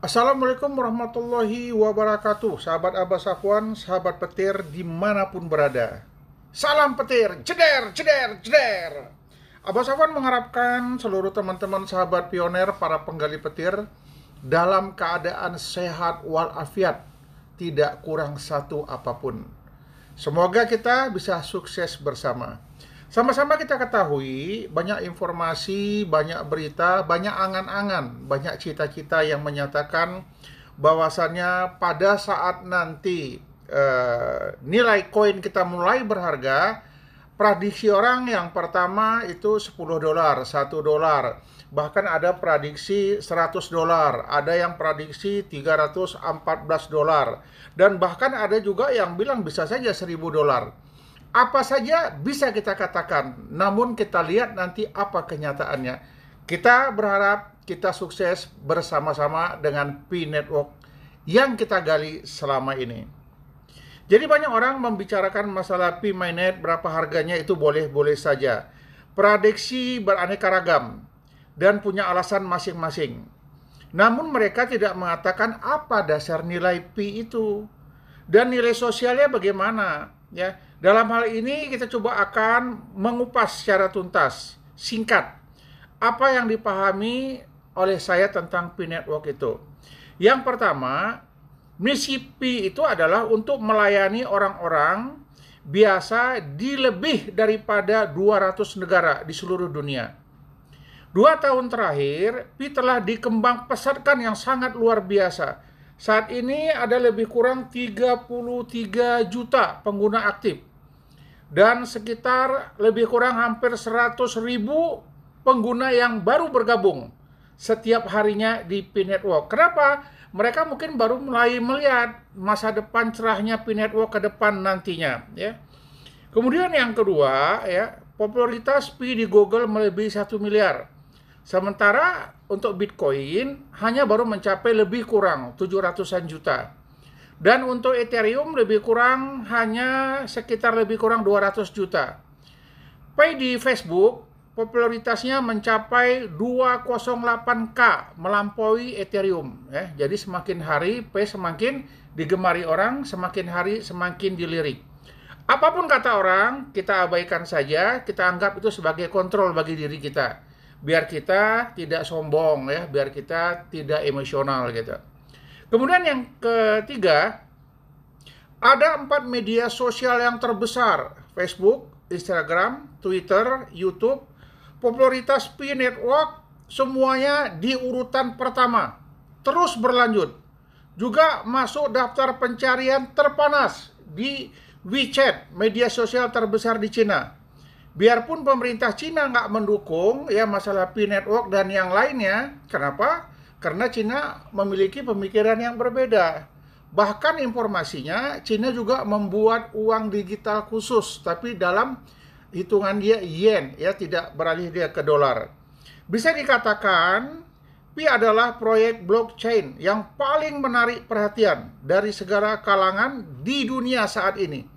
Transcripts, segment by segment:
Assalamualaikum warahmatullahi wabarakatuh. Sahabat Abah Safwan, sahabat petir dimanapun berada. Salam petir, jeder, jeder, jeder. Abah Safwan mengharapkan seluruh teman-teman sahabat pioner, para penggali petir dalam keadaan sehat walafiat, tidak kurang satu apapun. Semoga kita bisa sukses bersama. Sama-sama kita ketahui, banyak informasi, banyak berita, banyak angan-angan, banyak cita-cita yang menyatakan bahwasannya pada saat nanti nilai koin kita mulai berharga, prediksi orang yang pertama itu $10, $1. Bahkan ada prediksi $100, ada yang prediksi $314, dan bahkan ada juga yang bilang bisa saja $1.000. Apa saja bisa kita katakan, namun kita lihat nanti apa kenyataannya. Kita berharap kita sukses bersama-sama dengan Pi Network yang kita gali selama ini. Jadi banyak orang membicarakan masalah Pi Mainnet, berapa harganya, itu boleh-boleh saja. Prediksi beraneka ragam dan punya alasan masing-masing. Namun mereka tidak mengatakan apa dasar nilai Pi itu dan nilai sosialnya bagaimana, ya. Dalam hal ini kita coba akan mengupas secara tuntas, singkat, apa yang dipahami oleh saya tentang Pi Network itu. Yang pertama, misi Pi itu adalah untuk melayani orang-orang biasa di lebih daripada 200 negara di seluruh dunia. 2 tahun terakhir, Pi telah dikembang pesatkan yang sangat luar biasa. Saat ini ada lebih kurang 33 juta pengguna aktif dan sekitar lebih kurang hampir 100.000 pengguna yang baru bergabung setiap harinya di Pi Network. Kenapa? Mereka mungkin baru mulai melihat masa depan cerahnya Pi Network ke depan nantinya, ya. Kemudian yang kedua, ya, popularitas Pi di Google melebihi 1 miliar. Sementara untuk Bitcoin hanya baru mencapai lebih kurang 700-an juta. Dan untuk Ethereum lebih kurang hanya sekitar lebih kurang 200 juta. Pi di Facebook popularitasnya mencapai 208K, melampaui Ethereum, ya. Jadi semakin hari Pi semakin digemari orang, semakin hari semakin dilirik. Apapun kata orang, kita abaikan saja, kita anggap itu sebagai kontrol bagi diri kita. Biar kita tidak sombong, ya, biar kita tidak emosional gitu. Kemudian yang ketiga, ada 4 media sosial yang terbesar: Facebook, Instagram, Twitter, YouTube. Popularitas Pi Network semuanya di urutan pertama, terus berlanjut. Juga masuk daftar pencarian terpanas di WeChat, media sosial terbesar di Cina. Biarpun pemerintah Cina nggak mendukung, ya, masalah Pi Network dan yang lainnya. Kenapa? Karena Cina memiliki pemikiran yang berbeda. Bahkan informasinya, Cina juga membuat uang digital khusus, tapi dalam hitungan dia yen, ya, tidak beralih dia ke dolar. Bisa dikatakan Pi adalah proyek blockchain yang paling menarik perhatian dari segala kalangan di dunia saat ini.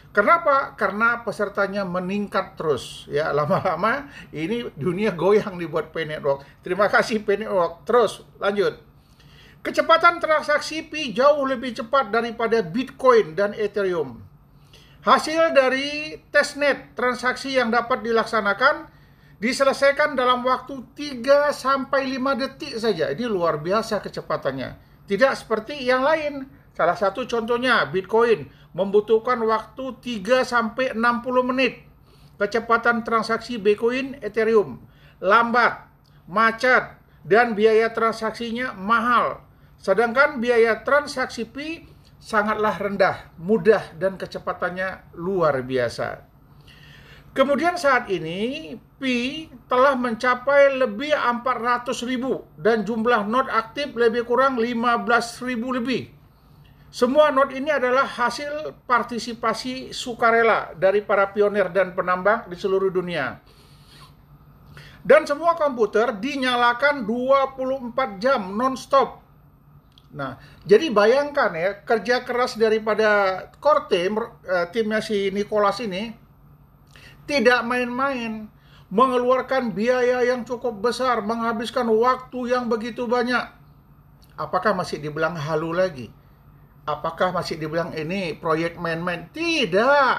Kenapa? Karena pesertanya meningkat terus, ya. Lama-lama ini dunia goyang dibuat Pi Network. Terima kasih Pi Network. Terus lanjut. Kecepatan transaksi Pi jauh lebih cepat daripada Bitcoin dan Ethereum. Hasil dari testnet transaksi yang dapat dilaksanakan diselesaikan dalam waktu 3 sampai 5 detik saja. Ini luar biasa kecepatannya. Tidak seperti yang lain. Salah satu contohnya Bitcoin membutuhkan waktu 3 sampai 60 menit. Kecepatan transaksi Bitcoin, Ethereum lambat, macet, dan biaya transaksinya mahal. Sedangkan biaya transaksi Pi sangatlah rendah, mudah, dan kecepatannya luar biasa. Kemudian saat ini Pi telah mencapai lebih 400.000 dan jumlah node aktif lebih kurang 15.000 lebih. Semua node ini adalah hasil partisipasi sukarela dari para pionir dan penambang di seluruh dunia. Dan semua komputer dinyalakan 24 jam non-stop. Nah, jadi bayangkan, ya, kerja keras daripada core team, timnya si Nicholas ini tidak main-main, mengeluarkan biaya yang cukup besar, menghabiskan waktu yang begitu banyak. Apakah masih dibilang halu lagi? Apakah masih dibilang ini proyek main-main? Tidak.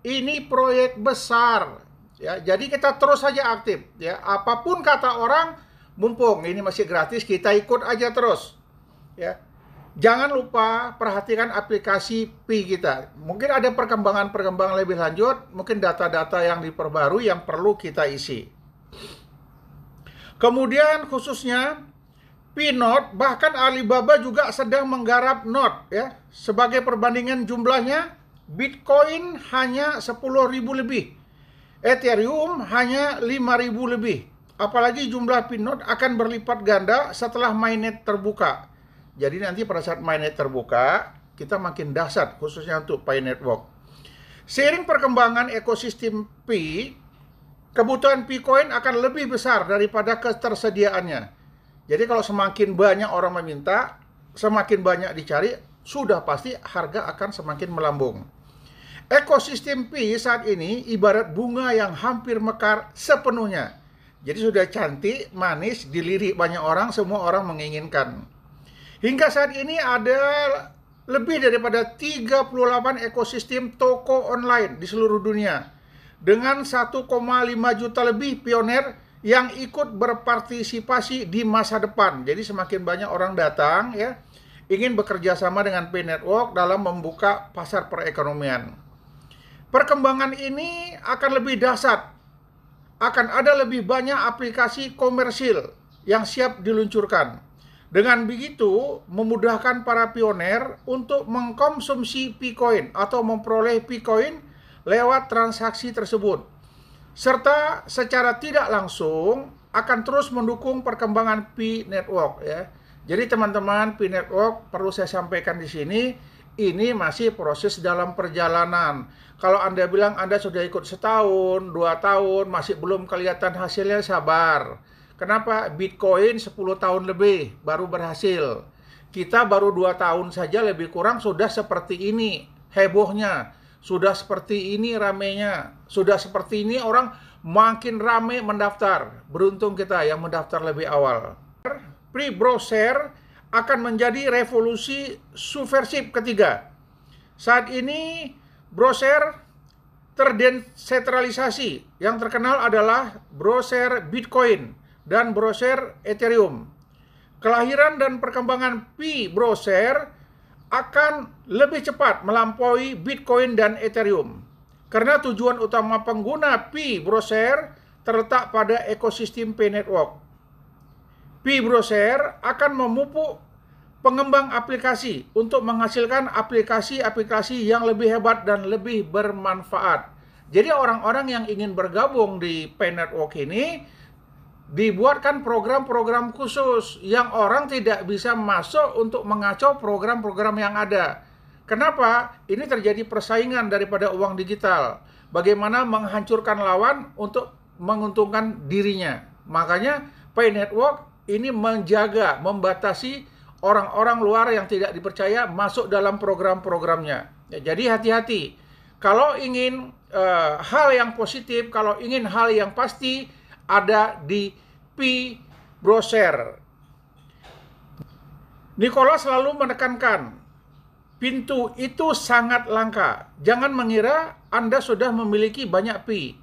Ini proyek besar. Ya, jadi kita terus saja aktif. Ya, apapun kata orang, mumpung ini masih gratis, kita ikut aja terus. Ya, jangan lupa perhatikan aplikasi Pi kita. Mungkin ada perkembangan-perkembangan lebih lanjut, mungkin data-data yang diperbarui yang perlu kita isi. Kemudian khususnya P-Note, bahkan Alibaba juga sedang menggarap Note ya. Sebagai perbandingan jumlahnya, Bitcoin hanya 10.000 lebih. Ethereum hanya 5.000 lebih. Apalagi jumlah P-Note akan berlipat ganda setelah mainnet terbuka. Jadi nanti pada saat mainnet terbuka, kita makin dahsyat khususnya untuk Pi Network. Seiring perkembangan ekosistem Pi, kebutuhan Bitcoin akan lebih besar daripada ketersediaannya. Jadi kalau semakin banyak orang meminta, semakin banyak dicari, sudah pasti harga akan semakin melambung. Ekosistem Pi saat ini ibarat bunga yang hampir mekar sepenuhnya. Jadi sudah cantik, manis, dilirik banyak orang, semua orang menginginkan. Hingga saat ini ada lebih daripada 38 ekosistem toko online di seluruh dunia. Dengan 1,5 juta lebih pioner yang ikut berpartisipasi di masa depan. Jadi semakin banyak orang datang ya, ingin bekerja sama dengan Pi Network dalam membuka pasar perekonomian. Perkembangan ini akan lebih dahsyat. Akan ada lebih banyak aplikasi komersil yang siap diluncurkan. Dengan begitu, memudahkan para pioner untuk mengkonsumsi Bitcoin atau memperoleh Bitcoin lewat transaksi tersebut. Serta secara tidak langsung akan terus mendukung perkembangan Pi Network ya. Jadi teman-teman, Pi Network perlu saya sampaikan di sini, ini masih proses dalam perjalanan. Kalau Anda bilang Anda sudah ikut setahun, 2 tahun, masih belum kelihatan hasilnya, sabar. Kenapa? Bitcoin 10 tahun lebih baru berhasil. Kita baru 2 tahun saja lebih kurang sudah seperti ini hebohnya. Sudah seperti ini ramenya, sudah seperti ini orang makin rame mendaftar. Beruntung kita yang mendaftar lebih awal. Pre-browser akan menjadi revolusi subversif ketiga. Saat ini browser terdesentralisasi. Yang terkenal adalah browser Bitcoin dan browser Ethereum. Kelahiran dan perkembangan Pi browser akan lebih cepat melampaui Bitcoin dan Ethereum. Karena tujuan utama pengguna Pi browser terletak pada ekosistem Pi Network. Pi browser akan memupuk pengembang aplikasi untuk menghasilkan aplikasi-aplikasi yang lebih hebat dan lebih bermanfaat. Jadi orang-orang yang ingin bergabung di Pi Network ini dibuatkan program-program khusus yang orang tidak bisa masuk untuk mengacau program-program yang ada. Kenapa? Ini terjadi persaingan daripada uang digital. Bagaimana menghancurkan lawan untuk menguntungkan dirinya. Makanya Pi Network ini menjaga, membatasi orang-orang luar yang tidak dipercaya masuk dalam program-programnya. Ya, jadi hati-hati. Kalau ingin hal yang positif, kalau ingin hal yang pasti, ada di Pi browser. Nicholas selalu menekankan, pintu itu sangat langka. Jangan mengira Anda sudah memiliki banyak Pi.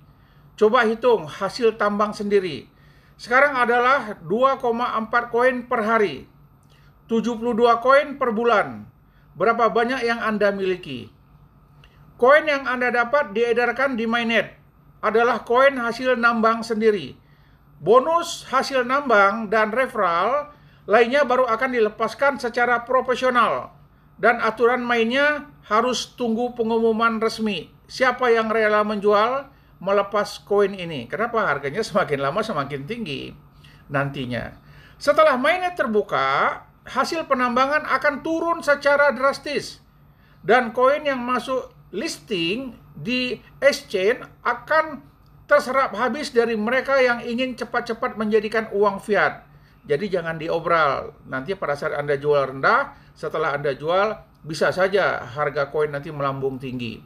Coba hitung hasil tambang sendiri. Sekarang adalah 2,4 koin per hari. 72 koin per bulan. Berapa banyak yang Anda miliki? Koin yang Anda dapat diedarkan di mainnet adalah koin hasil nambang sendiri. Bonus hasil nambang dan referral lainnya baru akan dilepaskan secara profesional. Dan aturan mainnya harus tunggu pengumuman resmi. Siapa yang rela menjual, melepas koin ini. Kenapa? Harganya semakin lama semakin tinggi nantinya. Setelah mainnet terbuka, hasil penambangan akan turun secara drastis. Dan koin yang masuk listing di exchange akan terserap habis dari mereka yang ingin cepat-cepat menjadikan uang fiat. Jadi jangan diobral. Nanti pada saat Anda jual rendah, setelah Anda jual, bisa saja harga koin nanti melambung tinggi.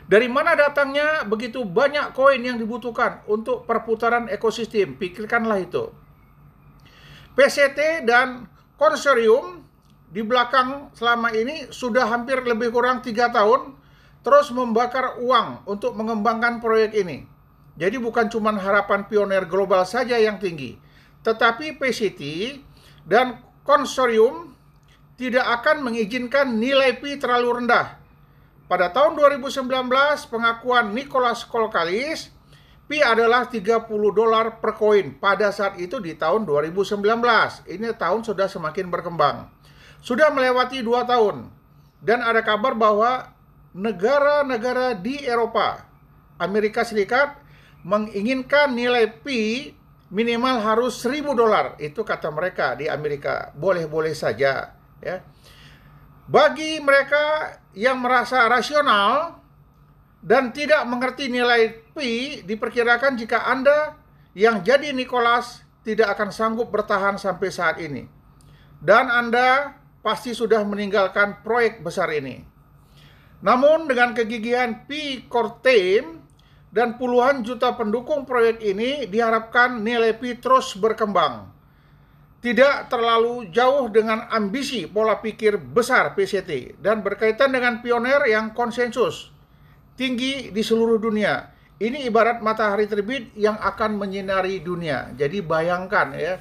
Dari mana datangnya begitu banyak koin yang dibutuhkan untuk perputaran ekosistem? Pikirkanlah itu. PCT dan konsorsium di belakang selama ini sudah hampir lebih kurang 3 tahun terus membakar uang untuk mengembangkan proyek ini. Jadi bukan cuma harapan pionir global saja yang tinggi, tetapi PCT dan konsorsium tidak akan mengizinkan nilai Pi terlalu rendah. Pada tahun 2019, pengakuan Nicholas Koukallais, Pi adalah $30 per koin pada saat itu di tahun 2019. Ini tahun sudah semakin berkembang. Sudah melewati 2 tahun. Dan ada kabar bahwa negara-negara di Eropa, Amerika Serikat, menginginkan nilai Pi minimal harus $1.000. Itu kata mereka di Amerika. Boleh-boleh saja. Ya. Bagi mereka yang merasa rasional dan tidak mengerti nilai Pi, diperkirakan jika Anda yang jadi Nicholas tidak akan sanggup bertahan sampai saat ini. Dan Anda pasti sudah meninggalkan proyek besar ini. Namun dengan kegigihan Pi Core Team dan puluhan juta pendukung proyek ini, diharapkan nilai Pi terus berkembang. Tidak terlalu jauh dengan ambisi pola pikir besar PCT dan berkaitan dengan pionir yang konsensus tinggi di seluruh dunia. Ini ibarat matahari terbit yang akan menyinari dunia. Jadi bayangkan ya,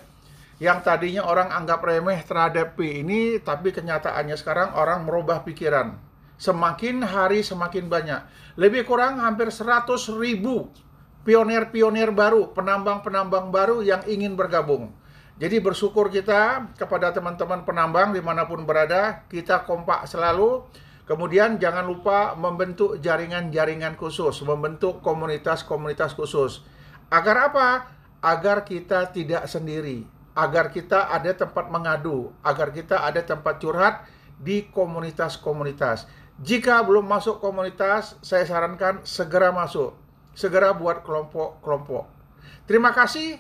yang tadinya orang anggap remeh terhadap Pi ini, tapi kenyataannya sekarang orang merubah pikiran. Semakin hari semakin banyak. Lebih kurang hampir 100.000 pionir-pionir baru, penambang-penambang baru yang ingin bergabung. Jadi bersyukur kita kepada teman-teman penambang dimanapun berada, kita kompak selalu. Kemudian jangan lupa membentuk jaringan-jaringan khusus, membentuk komunitas-komunitas khusus. Agar apa? Agar kita tidak sendiri, agar kita ada tempat mengadu, agar kita ada tempat curhat di komunitas-komunitas. Jika belum masuk komunitas, saya sarankan segera masuk, segera buat kelompok-kelompok. Terima kasih.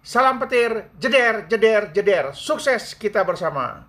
Salam petir, jeder, jeder, jeder. Sukses kita bersama.